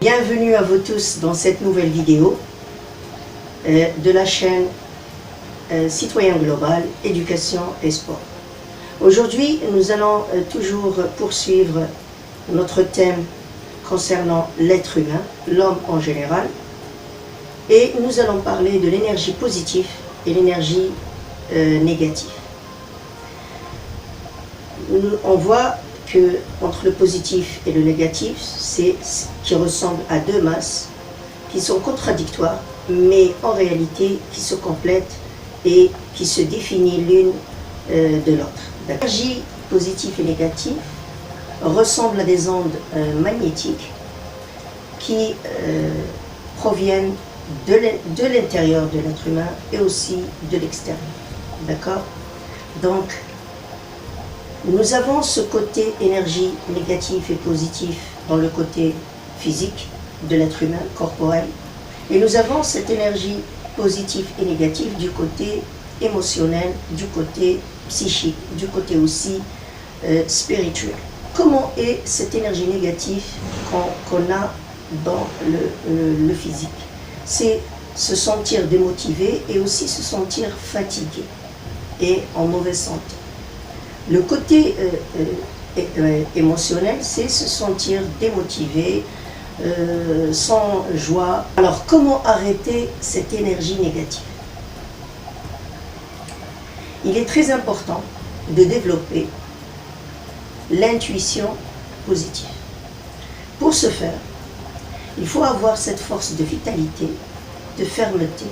Bienvenue à vous tous dans cette nouvelle vidéo de la chaîne Citoyen Global, Éducation et Sport. Aujourd'hui, nous allons toujours poursuivre notre thème concernant l'être humain, l'homme en général, et nous allons parler de l'énergie positive et l'énergie négative. On voit que entre le positif et le négatif, c'est ce qui ressemble à deux masses qui sont contradictoires, mais en réalité qui se complètent et qui se définissent l'une de l'autre. L'énergie positive et négative ressemble à des ondes magnétiques qui proviennent de l'intérieur de l'être humain et aussi de l'extérieur. D'accord? Donc, nous avons ce côté énergie négative et positive dans le côté physique de l'être humain, corporel, et nous avons cette énergie positive et négative du côté émotionnel, du côté psychique, du côté aussi spirituel. Comment est cette énergie négative qu'on a dans le physique? C'est se sentir démotivé et aussi se sentir fatigué et en mauvaise santé. Le côté émotionnel, c'est se sentir démotivé, sans joie. Alors, comment arrêter cette énergie négative? Il est très important de développer l'intuition positive. Pour ce faire, il faut avoir cette force de vitalité, de fermeté,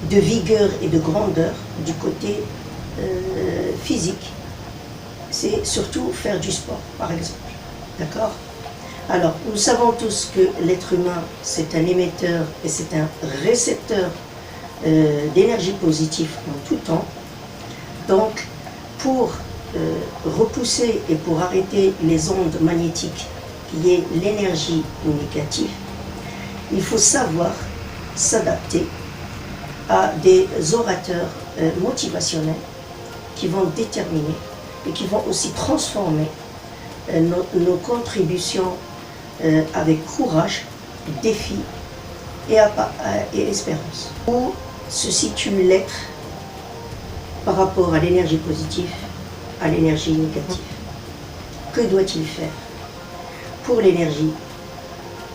de vigueur et de grandeur du côté physique. C'est surtout faire du sport, par exemple. D'accord? Alors, nous savons tous que l'être humain, c'est un émetteur et c'est un récepteur d'énergie positive en tout temps. Donc, pour repousser et pour arrêter les ondes magnétiques qui est l'énergie négative, il faut savoir s'adapter à des orateurs motivationnels qui vont déterminer et qui vont aussi transformer nos contributions avec courage, défi et espérance. Où se situe l'être par rapport à l'énergie positive, à l'énergie négative? Que doit-il faire pour l'énergie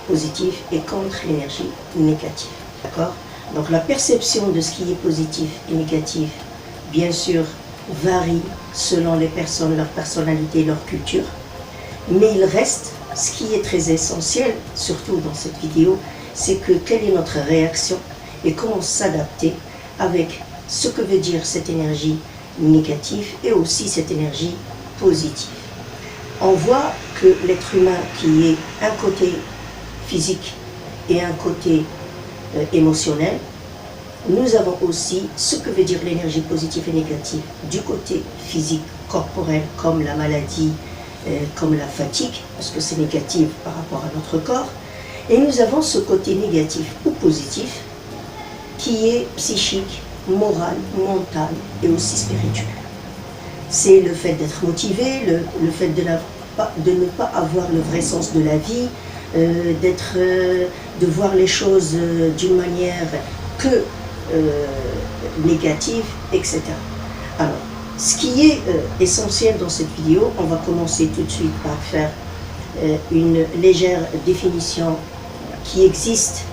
positive et contre l'énergie négative? D'accord? Donc la perception de ce qui est positif et négatif, bien sûr, varie selon les personnes, leur personnalité, leur culture. Mais il reste, ce qui est très essentiel, surtout dans cette vidéo, c'est que quelle est notre réaction et comment s'adapter avec ce que veut dire cette énergie négative et aussi cette énergie positive. On voit que l'être humain qui est un côté physique et un côté émotionnel, nous avons aussi ce que veut dire l'énergie positive et négative du côté physique, corporel, comme la maladie, comme la fatigue, parce que c'est négatif par rapport à notre corps. Et nous avons ce côté négatif ou positif qui est psychique, moral, mental et aussi spirituel. C'est le fait d'être motivé, le fait de ne pas avoir le vrai sens de la vie, de voir les choses d'une manière que négative, etc. Alors, ce qui est essentiel dans cette vidéo, on va commencer tout de suite par faire une légère définition qui existe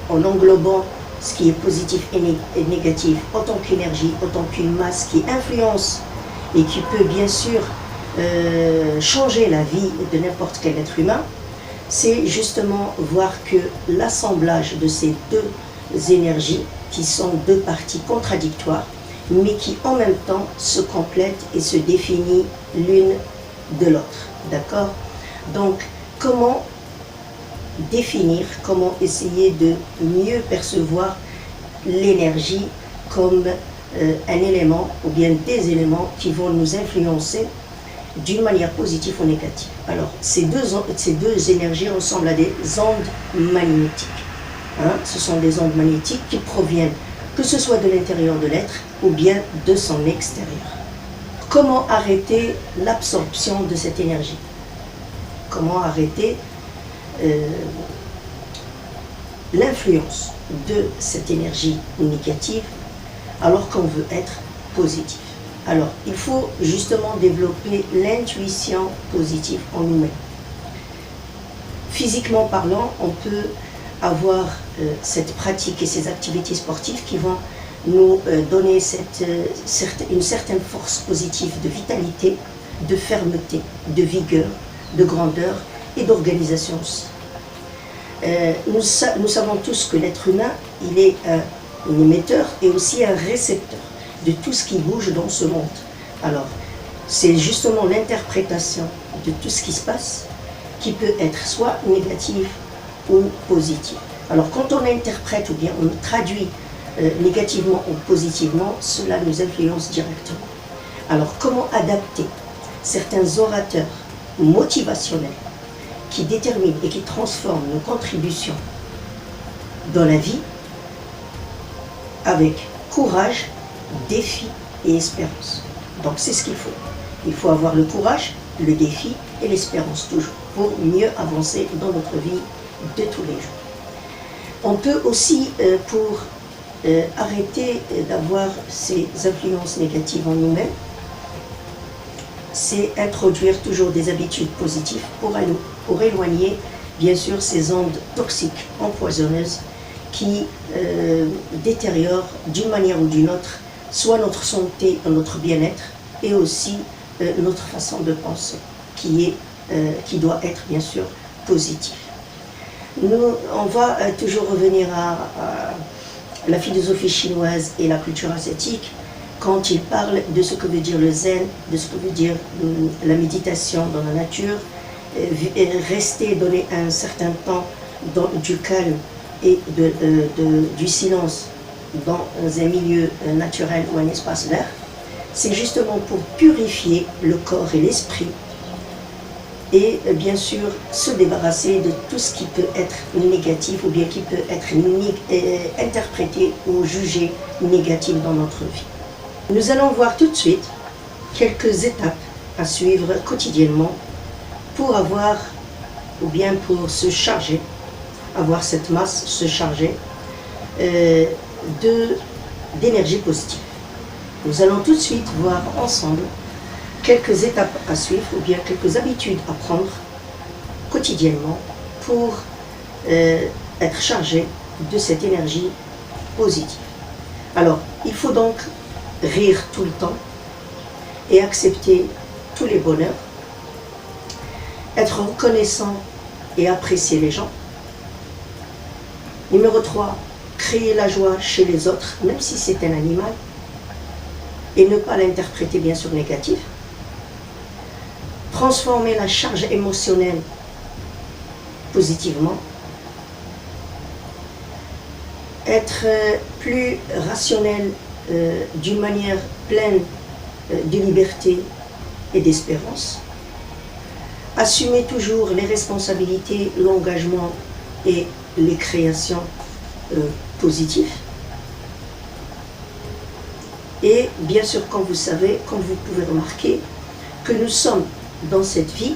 en englobant ce qui est positif et négatif en tant qu'énergie, en tant qu'une masse qui influence et qui peut bien sûr changer la vie de n'importe quel être humain. C'est justement voir que l'assemblage de ces deux énergies qui sont deux parties contradictoires, mais qui en même temps se complètent et se définissent l'une de l'autre. D'accord? Donc, comment définir, comment essayer de mieux percevoir l'énergie comme un élément ou bien des éléments qui vont nous influencer d'une manière positive ou négative. Alors, ces deux énergies ressemblent à des ondes magnétiques. Ce sont des ondes magnétiques qui proviennent que ce soit de l'intérieur de l'être ou bien de son extérieur. Comment arrêter l'absorption de cette énergie? Comment arrêter l'influence de cette énergie négative alors qu'on veut être positif. Alors, il faut justement développer l'intuition positive en nous-mêmes. Physiquement parlant, on peut avoir cette pratique et ces activités sportives qui vont nous donner une certaine force positive de vitalité, de fermeté, de vigueur, de grandeur et d'organisation aussi. Nous savons tous que l'être humain, il est un émetteur et aussi un récepteur de tout ce qui bouge dans ce monde. Alors, c'est justement l'interprétation de tout ce qui se passe qui peut être soit négative ou positive. Alors, quand on interprète ou bien on traduit négativement ou positivement, cela nous influence directement. Alors, comment adapter certains orateurs motivationnels qui déterminent et qui transforment nos contributions dans la vie avec courage, défi et espérance. Donc c'est ce qu'il faut. Il faut avoir le courage, le défi et l'espérance toujours pour mieux avancer dans notre vie de tous les jours. On peut aussi, pour arrêter d'avoir ces influences négatives en nous-mêmes, c'est introduire toujours des habitudes positives pour éloigner bien sûr ces ondes toxiques, empoisonneuses qui détériorent d'une manière ou d'une autre soit notre santé, notre bien-être et aussi notre façon de penser qui doit être bien sûr positive. On va toujours revenir à la philosophie chinoise et la culture asiatique quand ils parlent de ce que veut dire le zen, de ce que veut dire la méditation dans la nature, rester, donner un certain temps du calme et du silence dans un milieu naturel ou un espace vert. C'est justement pour purifier le corps et l'esprit et bien sûr se débarrasser de tout ce qui peut être négatif ou bien qui peut être interprété ou jugé négatif dans notre vie. Nous allons voir tout de suite quelques étapes à suivre quotidiennement pour avoir ou bien pour se charger, avoir cette masse, se charger d'énergie positive. Nous allons tout de suite voir ensemble quelques étapes à suivre ou bien quelques habitudes à prendre quotidiennement pour être chargé de cette énergie positive. Alors, il faut donc rire tout le temps et accepter tous les bonheurs, être reconnaissant et apprécier les gens. Numéro 3, créer la joie chez les autres, même si c'est un animal, et ne pas l'interpréter bien sûr négatif. Transformer la charge émotionnelle positivement. Être plus rationnel d'une manière pleine de liberté et d'espérance. Assumer toujours les responsabilités, l'engagement et les créations positives. Et bien sûr, comme vous savez, comme vous pouvez remarquer, que nous sommes dans cette vie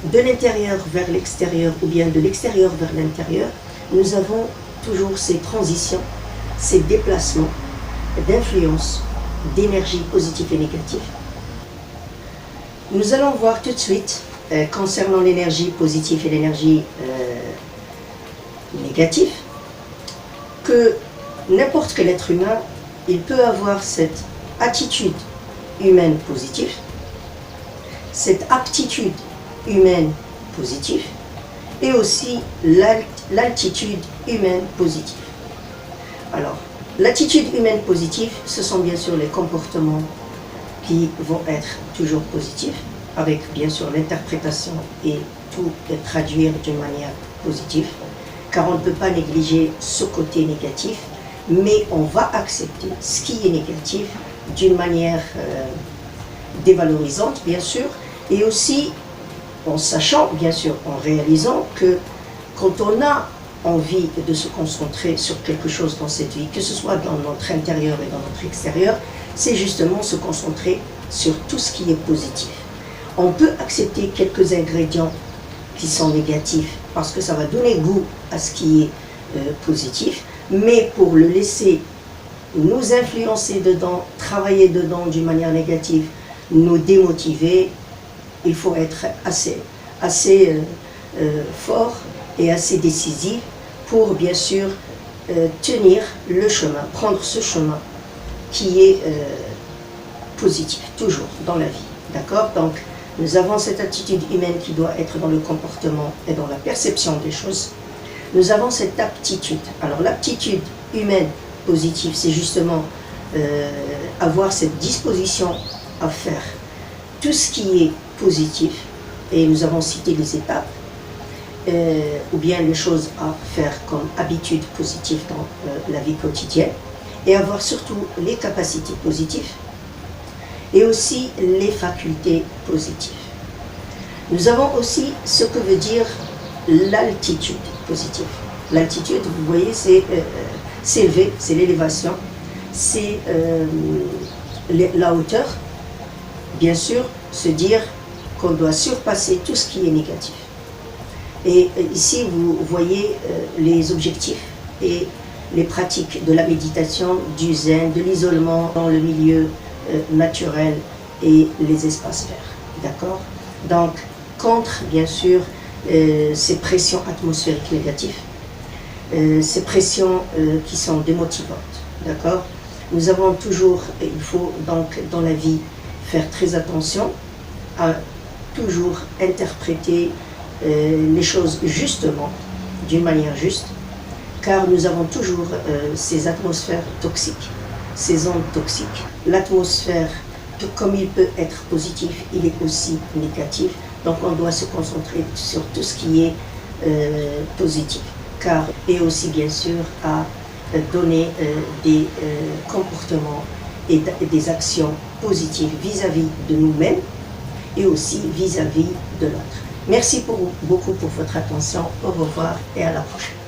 de l'intérieur vers l'extérieur ou bien de l'extérieur vers l'intérieur, nous avons toujours ces transitions, ces déplacements d'influence, d'énergie positive et négative. Nous allons voir tout de suite, concernant l'énergie positive et l'énergie négative, que n'importe quel être humain, il peut avoir cette attitude humaine positive, cette aptitude humaine positive et aussi l'altitude humaine positive. Alors, l'attitude humaine positive, ce sont bien sûr les comportements qui vont être toujours positifs, avec bien sûr l'interprétation et tout traduire d'une manière positive, car on ne peut pas négliger ce côté négatif, mais on va accepter ce qui est négatif d'une manière dévalorisante, bien sûr, et aussi en sachant, bien sûr, en réalisant que quand on a envie de se concentrer sur quelque chose dans cette vie, que ce soit dans notre intérieur et dans notre extérieur, c'est justement se concentrer sur tout ce qui est positif. On peut accepter quelques ingrédients qui sont négatifs parce que ça va donner goût à ce qui est positif, mais pour le laisser nous influencer dedans, travailler dedans d'une manière négative, nous démotiver, il faut être assez fort et assez décisif pour bien sûr tenir le chemin, prendre ce chemin qui est positif, toujours dans la vie. D'accord? Donc, nous avons cette attitude humaine qui doit être dans le comportement et dans la perception des choses. Nous avons cette aptitude. Alors, l'aptitude humaine positive, c'est justement avoir cette disposition à faire tout ce qui est positif. Et nous avons cité les étapes, ou bien les choses à faire comme habitude positive dans la vie quotidienne, et avoir surtout les capacités positives et aussi les facultés positives. Nous avons aussi ce que veut dire l'altitude positive. L'altitude, vous voyez, c'est s'élever, c'est l'élévation, c'est la hauteur. Bien sûr, se dire qu'on doit surpasser tout ce qui est négatif. Et ici, vous voyez les objectifs et les pratiques de la méditation, du zen, de l'isolement dans le milieu naturel et les espaces verts. D'accord? Donc, contre, bien sûr, ces pressions atmosphériques négatives, ces pressions qui sont démotivantes. D'accord? Nous avons toujours, il faut donc dans la vie faire très attention à toujours interpréter les choses justement, d'une manière juste, car nous avons toujours ces atmosphères toxiques, ces ondes toxiques. L'atmosphère, comme il peut être positif, il est aussi négatif, donc on doit se concentrer sur tout ce qui est positif, car et aussi bien sûr à donner des comportements et des actions positives vis-à-vis de nous-mêmes et aussi vis-à-vis de l'autre. Merci beaucoup pour votre attention. Au revoir et à la prochaine.